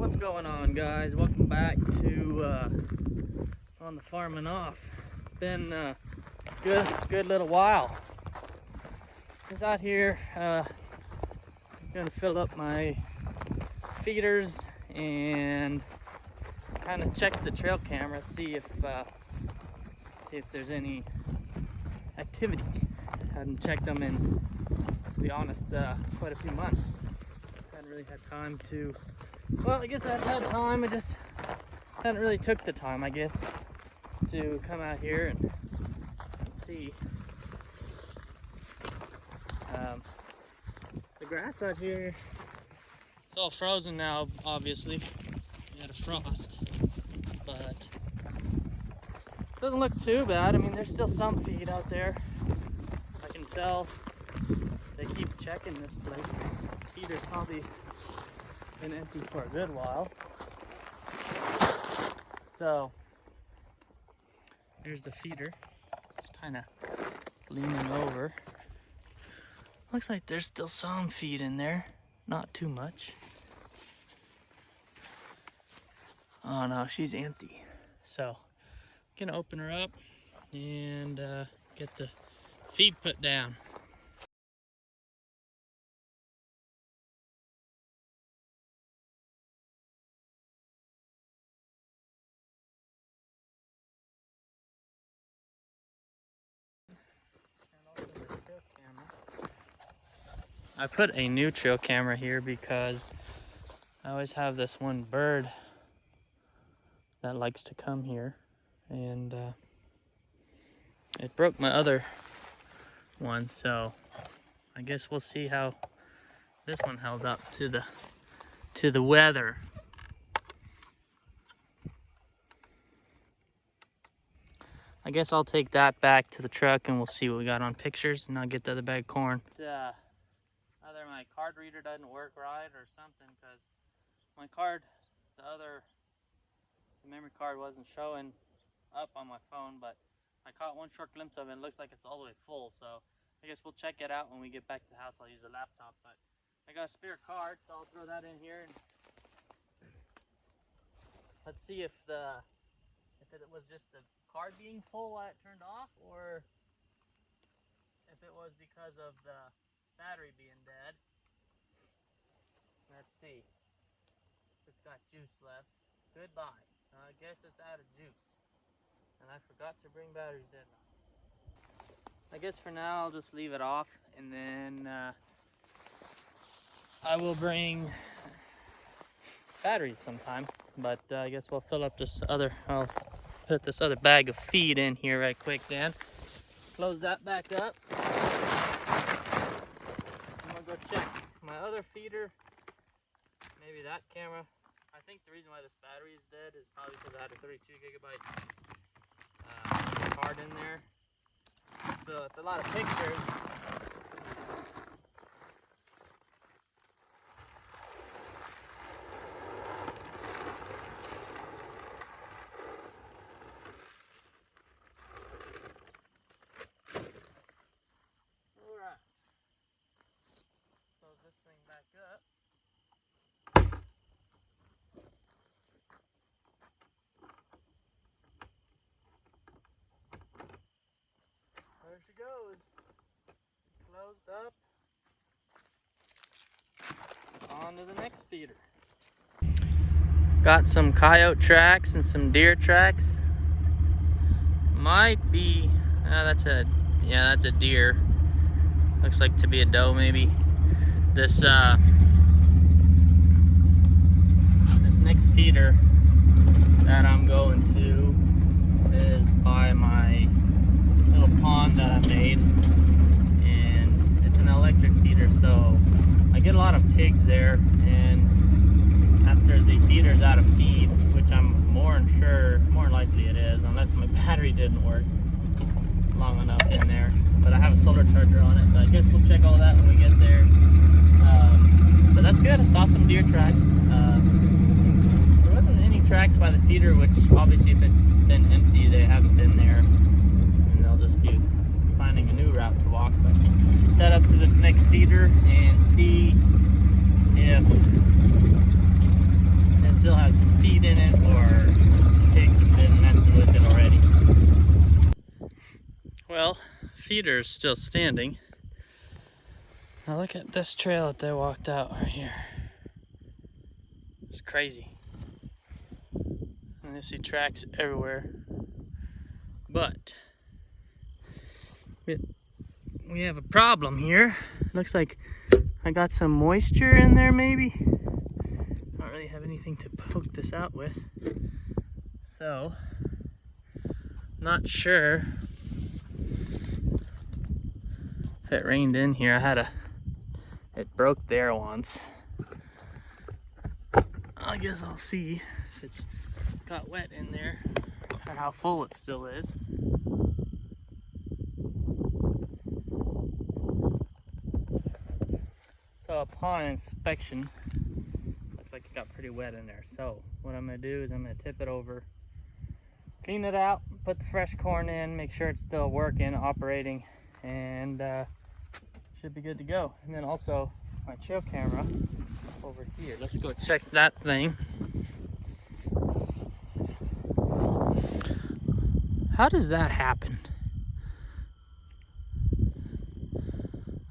What's going on, guys? Welcome back to On the Farm and Off. Been a good little while. Just out here gonna fill up my feeders and kind of check the trail camera, see if there's any activity. Hadn't checked them in, to be honest, quite a few months. Hadn't really had time to. Well, I guess I've had time. I just hadn't really took the time, I guess, to come out here and see. The grass out here, it's all frozen now, obviously. We had a frost, but doesn't look too bad. I mean, there's still some feed out there. I can tell they keep checking this place. This feeder's probably been empty for a good while. So here's the feeder. It's kind of leaning over. Looks like there's still some feed in there, not too much. Oh no, she's empty. So I'm gonna open her up and get the feed put down. I put a new trail camera here because I always have this one bird that likes to come here, and it broke my other one, so I guess we'll see how this one held up to the weather. I guess I'll take that back to the truck and we'll see what we got on pictures, and I'll get the other bag of corn. Either my card reader doesn't work right or something, because my card, the memory card wasn't showing up on my phone, but I caught one short glimpse of it. It looks like it's all the way full, so I guess we'll check it out when we get back to the house. I'll use the laptop, but I got a spare card, so I'll throw that in here, and let's see if it was just the card being full while it turned off, or if it was because of the battery being dead. Let's see. It's got juice left. Goodbye. I guess it's out of juice. And I forgot to bring batteries, didn't I? I guess for now I'll just leave it off, and then I will bring batteries sometime. But I guess we'll fill up I'll put this other bag of feed in here right quick, Dan. Close that back up. I'm gonna go check my other feeder. Maybe that camera. I think the reason why this battery is dead is probably because I had a 32 gigabyte card in there. So it's a lot of pictures. Alright. Close this thing back up. There she goes. Closed up. On to the next feeder. Got some coyote tracks and some deer tracks. Might be, that's a deer. Looks like to be a doe, maybe. This next feeder that I'm going to is by my little pond that I made, and it's an electric feeder, so I get a lot of pigs there, and after the feeder's out of feed, which I'm more likely it is, unless my battery didn't work long enough in there, but I have a solar charger on it, so I guess we'll check all that when we get there. But that's good. I saw some deer tracks. There wasn't any tracks by the feeder, which obviously if it's been empty, they haven't been there, and they'll just be finding a new route to walk. But set up to this next feeder and see if it's still has some feed in it, or pigs have been messing with it already. Well, feeder's still standing. Now look at this trail that they walked out right here. It's crazy. And you see tracks everywhere. But we have a problem here. Looks like I got some moisture in there maybe. Don't really have anything to poke this out with. So, not sure if it rained in here. It broke there once. I guess I'll see if it's got wet in there or how full it still is. So upon inspection, looks like it got pretty wet in there. So what I'm gonna do is I'm gonna tip it over, clean it out, put the fresh corn in, make sure it's still working, operating, and should be good to go. And then also my trail camera over here. Let's go check that thing. How does that happen?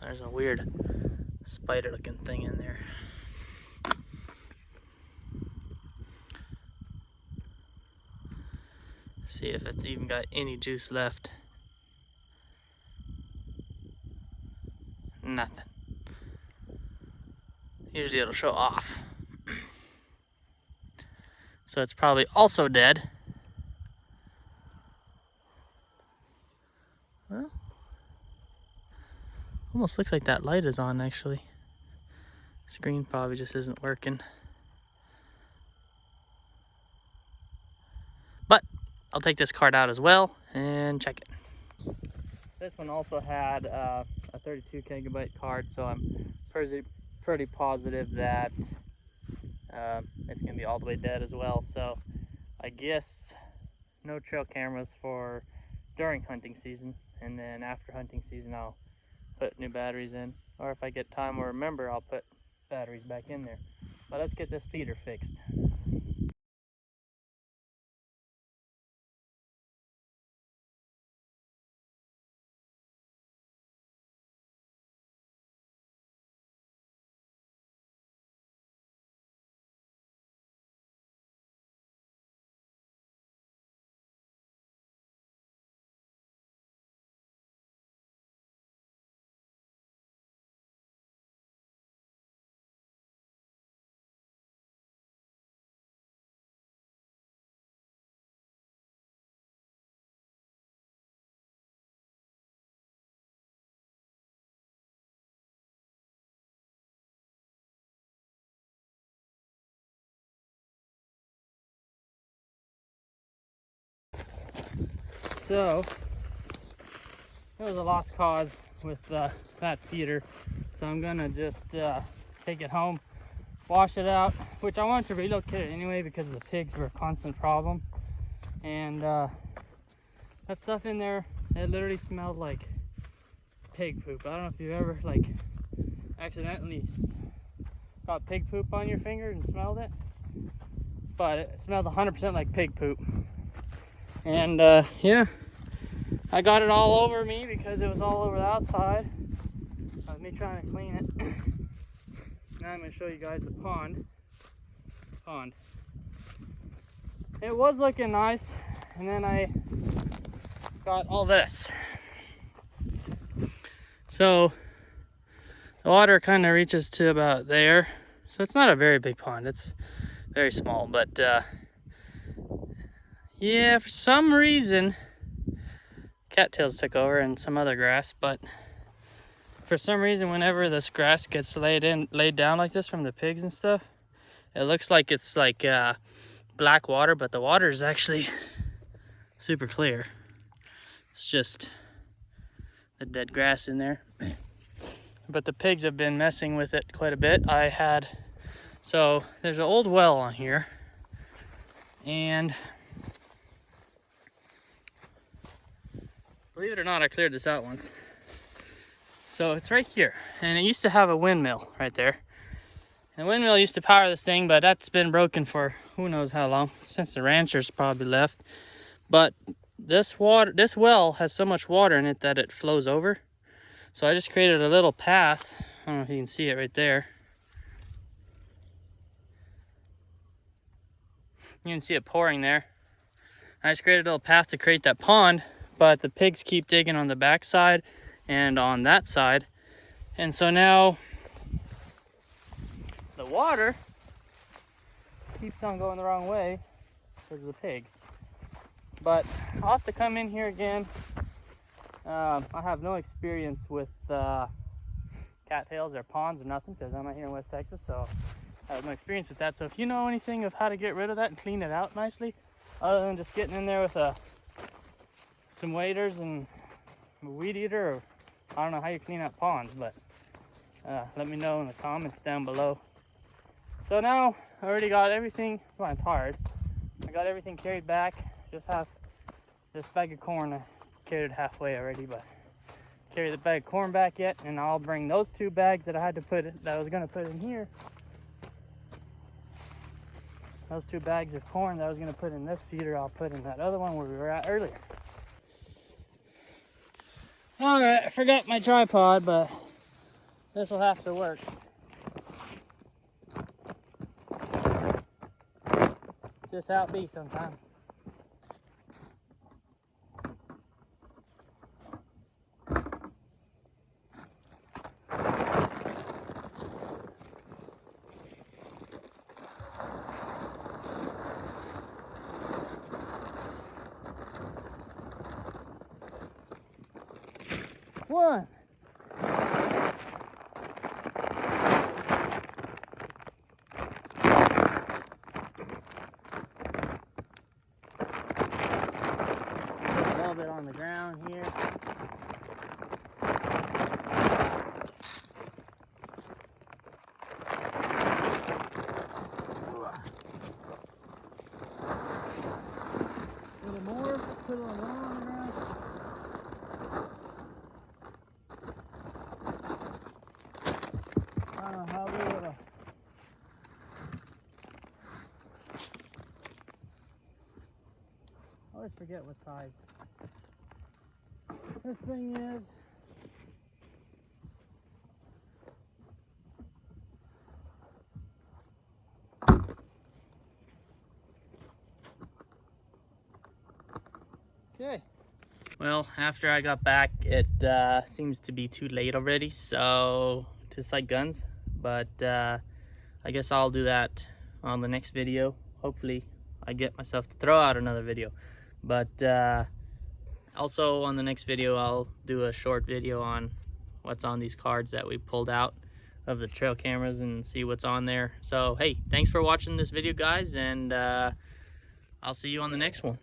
There's a weird spider looking thing in there. See if it's even got any juice left. Nothing. Usually it'll show off. So it's probably also dead. Well, almost looks like that light is on actually. Screen probably just isn't working. But I'll take this card out as well and check it. This one also had a 32 gigabyte card, so I'm pretty positive that it's gonna be all the way dead as well. So I guess no trail cameras for during hunting season, and then after hunting season I'll put new batteries in, or if I get time or remember, I'll put batteries back in there. But let's get this feeder fixed. So it was a lost cause with that feeder, so I'm gonna just take it home, wash it out, which I wanted to relocate it anyway because the pigs were a constant problem. And that stuff in there, it literally smelled like pig poop. I don't know if you've ever like accidentally got pig poop on your finger and smelled it, but it smelled 100% like pig poop. And yeah, I got it all over me because it was all over the outside of me trying to clean it. Now I'm going to show you guys the pond. It was looking nice, and then I got all this. So the water kind of reaches to about there. So it's not a very big pond, it's very small, but yeah, for some reason cattails took over and some other grass, but for some reason whenever this grass gets laid down like this from the pigs and stuff, it looks like it's like black water, but the water is actually super clear. It's just the dead grass in there. But the pigs have been messing with it quite a bit. So there's an old well on here, and believe it or not, I cleared this out once. So it's right here, and it used to have a windmill right there. And the windmill used to power this thing, but that's been broken for who knows how long, since the ranchers probably left. But this well has so much water in it that it flows over. So I just created a little path. I don't know if you can see it right there. You can see it pouring there. I just created a little path to create that pond, but the pigs keep digging on the back side and on that side. And so now the water keeps on going the wrong way towards the pigs. But I'll have to come in here again. I have no experience with cattails or ponds or nothing, because I'm out here in West Texas, so I have no experience with that. So if you know anything of how to get rid of that and clean it out nicely, other than just getting in there with some waders and a weed eater, or I don't know how you clean out ponds, but let me know in the comments down below. So now I already got everything. Well, I'm tired. I got everything carried back. Just have this bag of corn. I carried it halfway already, but carry the bag of corn back yet, and I'll bring those 2 bags that I had to put that I was gonna put in here. Those 2 bags of corn that I was gonna put in this feeder, I'll put in that other one where we were at earlier. All right, I forgot my tripod, but this will have to work. Just how it be sometimes. One. Put a little bit on the ground here. A little more, put a little more on the ground. I don't know how we would have. I always forget what size this thing is. Okay. Well, after I got back, it seems to be too late already, so to sight guns. But I guess I'll do that on the next video. Hopefully I get myself to throw out another video. But also on the next video, I'll do a short video on what's on these cards that we pulled out of the trail cameras and see what's on there. So hey, thanks for watching this video, guys, and I'll see you on the next one.